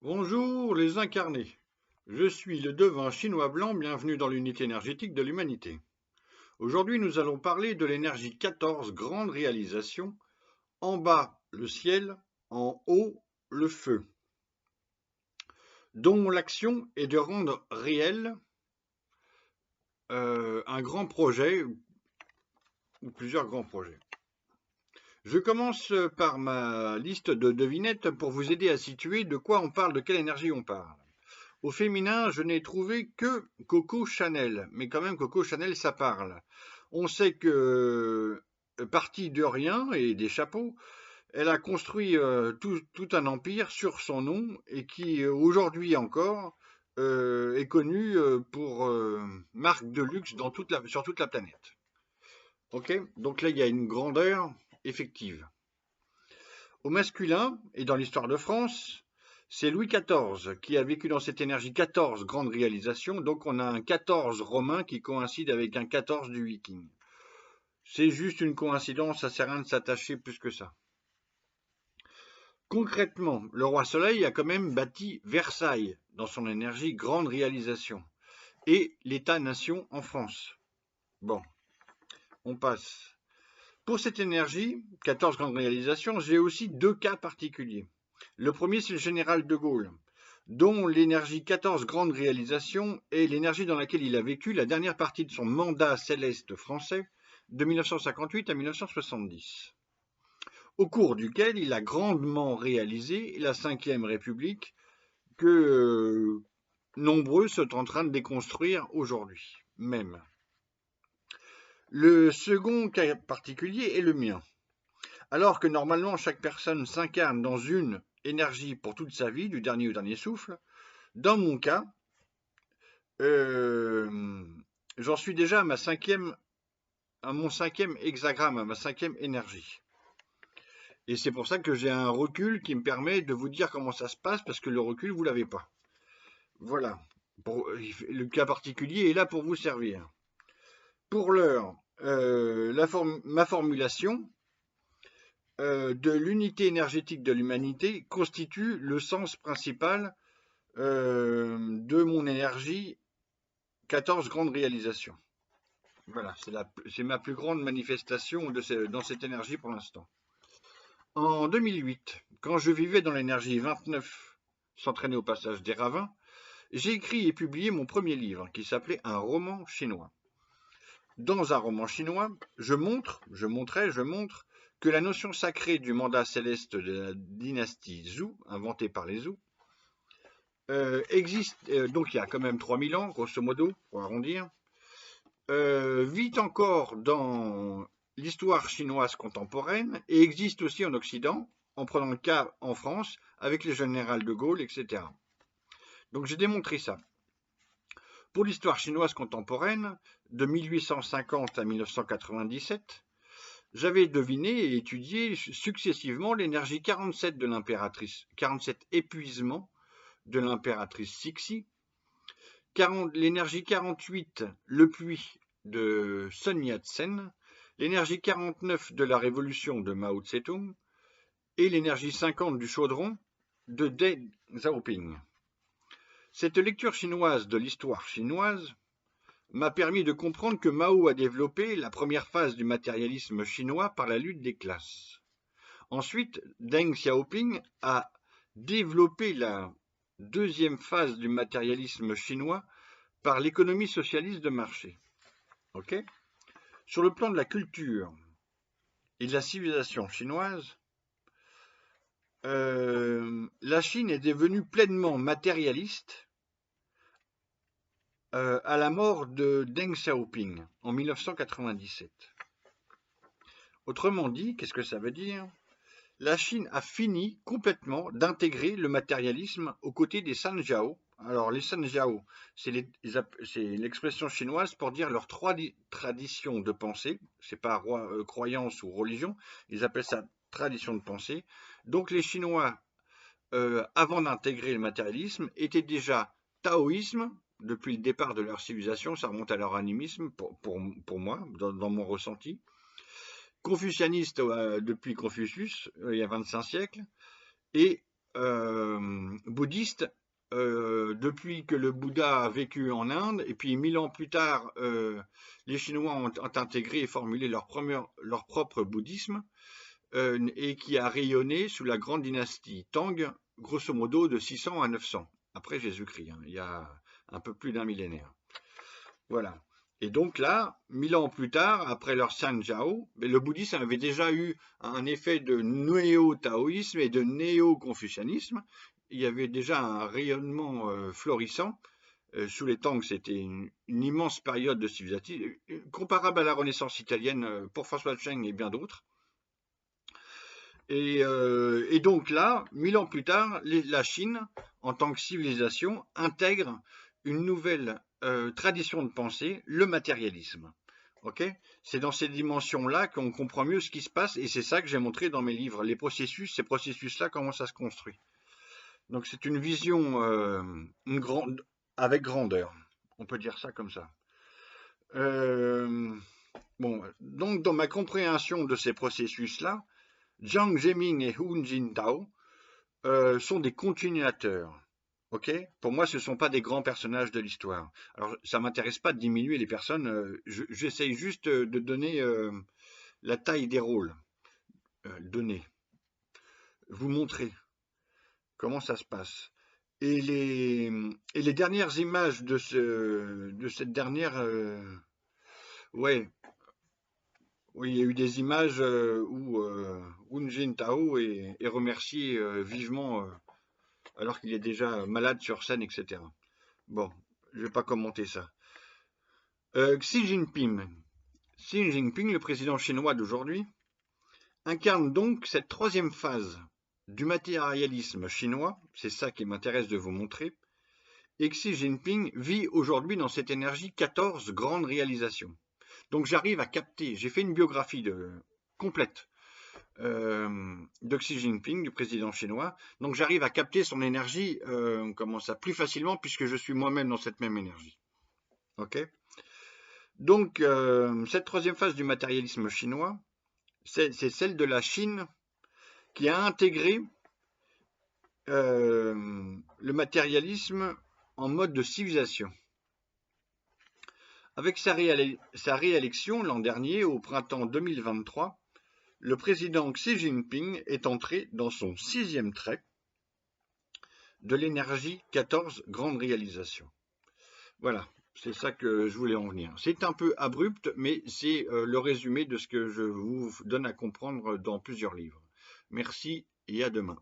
Bonjour les incarnés. Je suis le devin chinois blanc, bienvenue dans l'unité énergétique de l'humanité. Aujourd'hui, nous allons parler de l'énergie 14, grande réalisation. En bas, le ciel, en haut, le feu, dont l'action est de rendre réel un grand projet ou plusieurs grands projets. Je commence par ma liste de devinettes pour vous aider à situer de quoi on parle, de quelle énergie on parle. Au féminin, je n'ai trouvé que Coco Chanel, mais quand même Coco Chanel, ça parle. On sait que, partie de rien et des chapeaux, elle a construit tout un empire sur son nom et qui, aujourd'hui encore, est connu pour marque de luxe sur toute la planète. Ok. Donc là, il y a une grandeur effective. Au masculin, et dans l'histoire de France, c'est Louis XIV qui a vécu dans cette énergie 14 grande réalisation, donc on a un 14 romain qui coïncide avec un 14 du viking. C'est juste une coïncidence, ça sert à rien de s'attacher plus que ça. Concrètement, le roi Soleil a quand même bâti Versailles dans son énergie grande réalisation, et l'État-nation en France. Bon, on passe. Pour cette énergie, 14 grandes réalisations, j'ai aussi deux cas particuliers. Le premier, c'est le général de Gaulle, dont l'énergie 14 grandes réalisations est l'énergie dans laquelle il a vécu la dernière partie de son mandat céleste français, de 1958 à 1970, au cours duquel il a grandement réalisé la Ve République que nombreux sont en train de déconstruire aujourd'hui même. Le second cas particulier est le mien. Alors que normalement chaque personne s'incarne dans une énergie pour toute sa vie, du dernier au dernier souffle, dans mon cas, j'en suis déjà à mon cinquième hexagramme, à ma cinquième énergie. Et c'est pour ça que j'ai un recul qui me permet de vous dire comment ça se passe, parce que le recul, vous l'avez pas. Voilà. Le cas particulier est là pour vous servir. Pour l'heure, ma formulation de l'unité énergétique de l'humanité constitue le sens principal de mon énergie 14 grandes réalisations. Voilà, c'est ma plus grande manifestation dans cette énergie pour l'instant. En 2008, quand je vivais dans l'énergie 29, s'entraîner au passage des ravins, j'ai écrit et publié mon premier livre qui s'appelait Un roman chinois. Dans un roman chinois, je montre que la notion sacrée du mandat céleste de la dynastie Zhou, inventée par les Zhou, existe, donc il y a quand même 3000 ans, grosso modo, pour arrondir, vit encore dans l'histoire chinoise contemporaine et existe aussi en Occident, en prenant le cas en France, avec les généraux de Gaulle, etc. Donc j'ai démontré ça. Pour l'histoire chinoise contemporaine, de 1850 à 1997, j'avais deviné et étudié successivement l'énergie 47 de l'impératrice, 47 épuisements de l'impératrice Cixi, l'énergie 48, le puits de Sun Yat-sen, l'énergie 49 de la révolution de Mao Tse-tung et l'énergie 50 du chaudron de Deng Xiaoping. Cette lecture chinoise de l'histoire chinoise m'a permis de comprendre que Mao a développé la première phase du matérialisme chinois par la lutte des classes. Ensuite, Deng Xiaoping a développé la deuxième phase du matérialisme chinois par l'économie socialiste de marché. Okay. Sur le plan de la culture et de la civilisation chinoise, la Chine est devenue pleinement matérialiste à la mort de Deng Xiaoping en 1997. Autrement dit, qu'est-ce que ça veut dire? La Chine a fini complètement d'intégrer le matérialisme aux côtés des Sanjiao. Alors les Sanjiao, c'est l'expression chinoise pour dire leurs trois traditions de pensée. C'est pas croyance ou religion, ils appellent ça tradition de pensée. Donc les Chinois, avant d'intégrer le matérialisme, étaient déjà taoïsme depuis le départ de leur civilisation. Ça remonte à leur animisme pour moi, dans mon ressenti. Confucianiste depuis Confucius, il y a 25 siècles, et bouddhistes, depuis que le Bouddha a vécu en Inde, et puis 1000 ans plus tard, les Chinois ont intégré et formulé leur propre bouddhisme, et qui a rayonné sous la grande dynastie Tang, grosso modo de 600 à 900, après Jésus-Christ, hein, il y a un peu plus d'un millénaire. Voilà. Et donc là, 1000 ans plus tard, après leur Sanjiao, le bouddhisme avait déjà eu un effet de néo-taoïsme et de néo-confucianisme. Il y avait déjà un rayonnement florissant. Sous les Tang, c'était une immense période de civilisation, comparable à la Renaissance italienne pour François Cheng et bien d'autres. Et donc là, 1000 ans plus tard, la Chine, en tant que civilisation, intègre une nouvelle tradition de pensée, le matérialisme. Okay, c'est dans ces dimensions-là qu'on comprend mieux ce qui se passe, et c'est ça que j'ai montré dans mes livres. Les processus, ces processus-là, comment ça se construit. Donc c'est une vision avec grandeur. On peut dire ça comme ça. Bon, donc dans ma compréhension de ces processus-là, Jiang Zemin et Hu Jintao sont des continuateurs. Ok, pour moi, ce ne sont pas des grands personnages de l'histoire. Alors, ça ne m'intéresse pas de diminuer les personnes. J'essaye juste de donner la taille des rôles. Donner. Vous montrer comment ça se passe. Et les dernières images de cette dernière... ouais. Oui, il y a eu des images où Hu Jintao est remercié vivement alors qu'il est déjà malade sur scène, etc. Bon, je ne vais pas commenter ça. Xi Jinping, le président chinois d'aujourd'hui, incarne donc cette troisième phase du matérialisme chinois, c'est ça qui m'intéresse de vous montrer, et Xi Jinping vit aujourd'hui dans cette énergie 14 grandes réalisations. Donc j'arrive à capter, j'ai fait une biographie complète de Xi Jinping, du président chinois. Donc j'arrive à capter son énergie plus facilement puisque je suis moi-même dans cette même énergie. Ok. Donc cette troisième phase du matérialisme chinois, c'est celle de la Chine qui a intégré le matérialisme en mode de civilisation. Avec sa réélection l'an dernier, au printemps 2023, le président Xi Jinping est entré dans son 6e trait de l'énergie 14 grandes réalisations. Voilà, c'est ça que je voulais en venir. C'est un peu abrupt, mais c'est le résumé de ce que je vous donne à comprendre dans plusieurs livres. Merci et à demain.